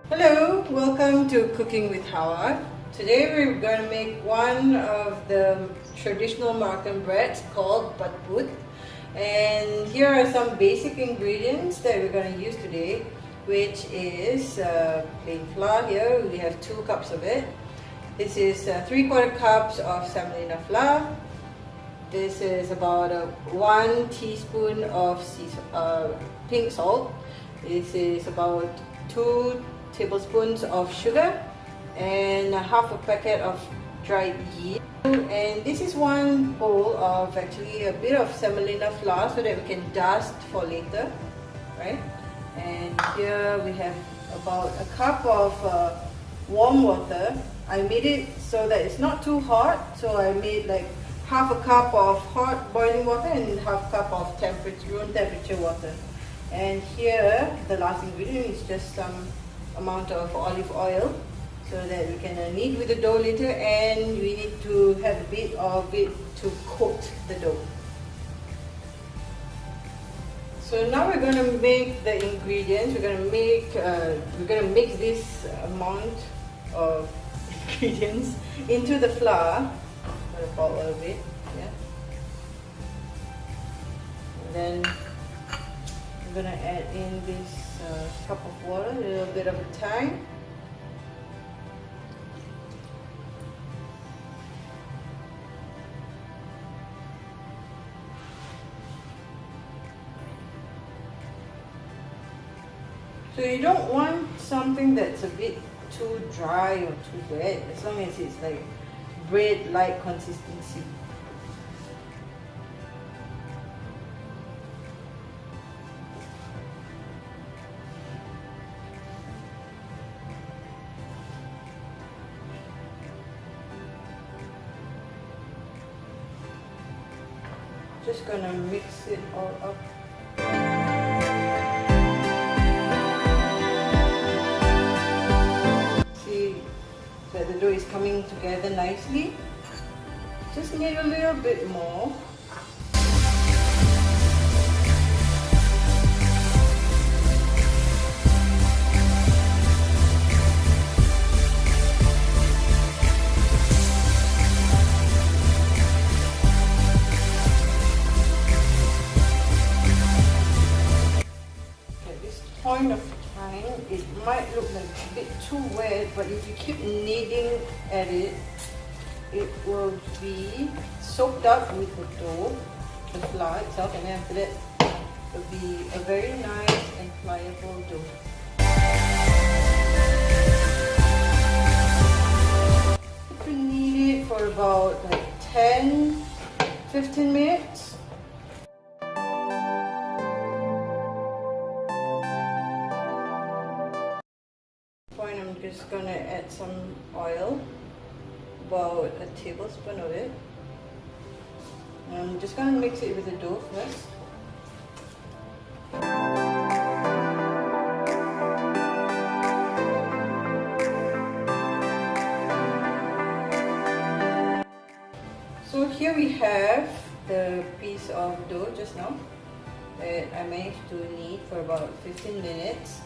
Hello, welcome to Cooking with Hawa. Today we're going to make one of the traditional Moroccan breads called Batbout. And here are some basic ingredients that we're going to use today, which is plain flour. Here we have 2 cups of it. This is 3/4 cups of semolina flour. This is about 1 teaspoon of pink salt. This is about 2 tablespoons of sugar and half a packet of dried yeast. And this is 1 bowl of actually a bit of semolina flour so that we can dust for later, right? And here we have about a cup of warm water. I made it so that it's not too hot, so I made like half a cup of hot boiling water and half cup of room temperature water. And here the last ingredient is just some amount of olive oil so that we can knead with the dough later, and we need to have a bit of it to coat the dough. So now we're going to make the ingredients. We're going to mix this amount of ingredients into the flour. I'm going to pour a little bit, yeah. And then I'm going to add in this cup of water, a little bit of a time. So you don't want something that's a bit too dry or too wet, as long as it's like bread-like consistency. Just gonna mix it all up. See that the dough is coming together nicely. Just need a little bit more. Point of time, it might look like a bit too wet, but if you keep kneading at it, it will be soaked up with the dough, the flour itself, and then after that it will be a very nice and pliable dough. You can knead it for about like 10-15 minutes. I'm just going to add some oil, about a tablespoon of it. And I'm just going to mix it with the dough first. So here we have the piece of dough just now that I managed to knead for about 15 minutes.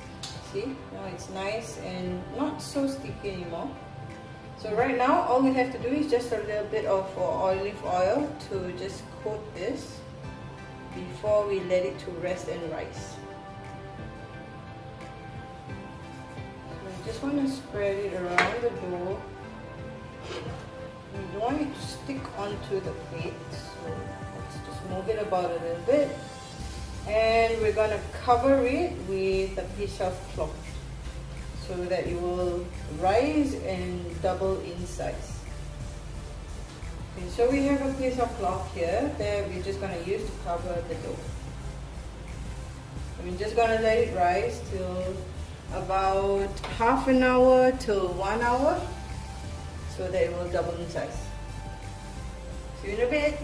See, now it's nice and not so sticky anymore. So right now all we have to do is just a little bit of olive oil to just coat this before we let it to rest and rise. So you just want to spread it around the dough. You don't want it to stick onto the plate, so let's just move it about a little bit. And we're going to cover it with a piece of cloth so that it will rise and double in size. Okay, so we have a piece of cloth here that we're just going to use to cover the dough. We're just going to let it rise till about half an hour to 1 hour so that it will double in size. See you in a bit.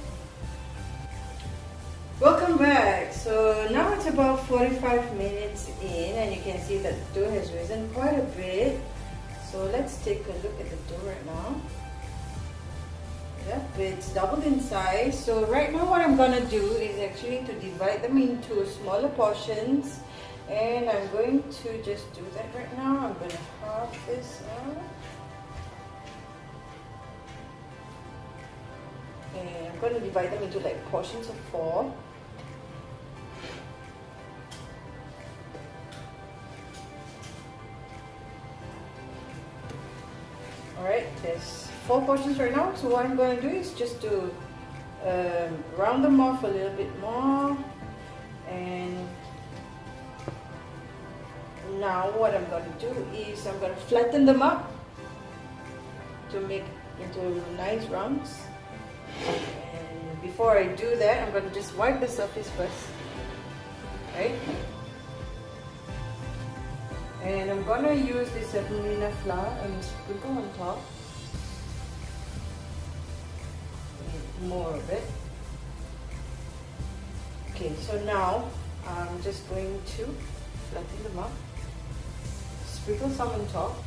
Welcome back. So now it's about 45 minutes in, and you can see that the dough has risen quite a bit. So let's take a look at the dough right now. Yep, it's doubled in size. So right now what I'm gonna do is actually to divide them into smaller portions And I'm going to just do that right now. I'm going to half this out. And I'm going to divide them into like portions of 4. Alright, there's 4 portions right now. So what I'm going to do is just to round them off a little bit more. And now what I'm going to do is I'm going to flatten them up to make into nice rounds. And before I do that, I'm going to just wipe the surface first, right? And I'm going to use this semolina flour and sprinkle on top. More of it. Okay, so now I'm just going to flatten them up, sprinkle some on top.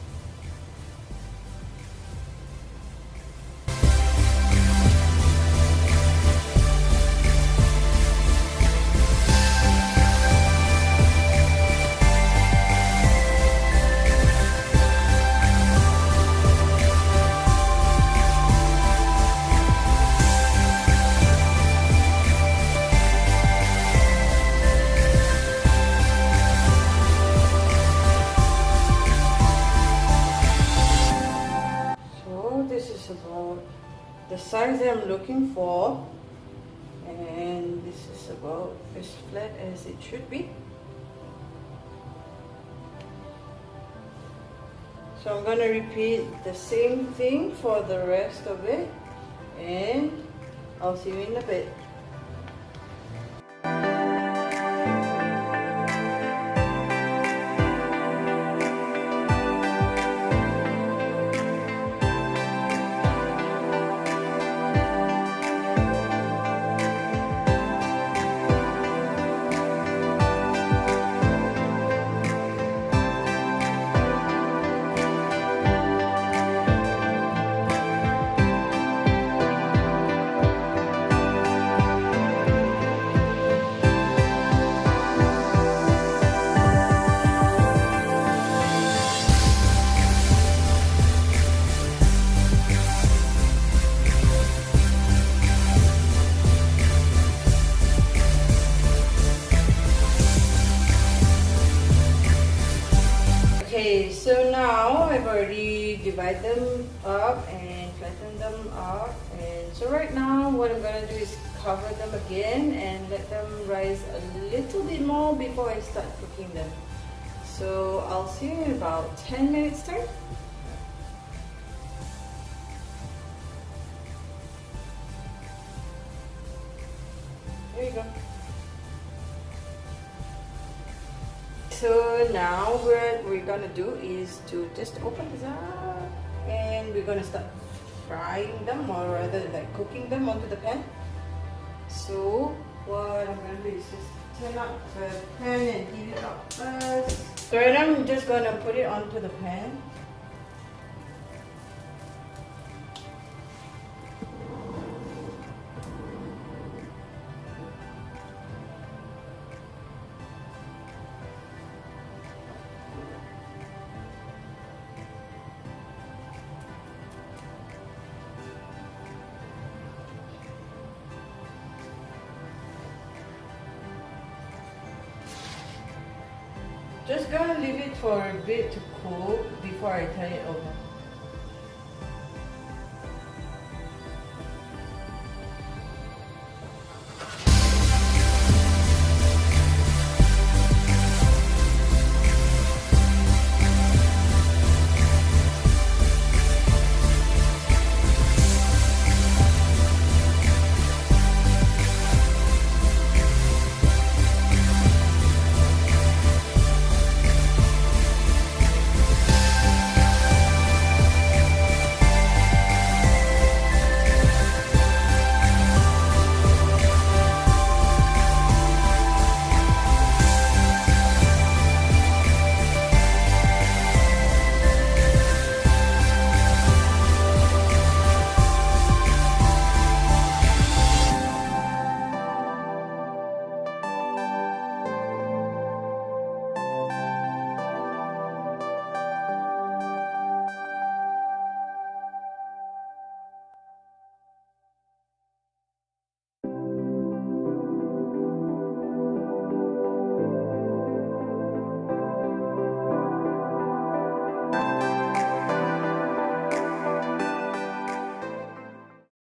About the size that I'm looking for, and this is about as flat as it should be. So I'm going to repeat the same thing for the rest of it, and I'll see you in a bit. Okay, so now I've already divided them up and flattened them up, and so right now what I'm going to do is cover them again and let them rise a little bit more before I start cooking them. So I'll see you in about 10 minutes time. There you go. So now what we're gonna do is to just open this up, and we're gonna start frying them, or rather like cooking them onto the pan. So what I'm gonna do is just turn up the pan and heat it up first. So right now I'm just gonna put it onto the pan. Just gonna leave it for a bit to cool before I turn it over.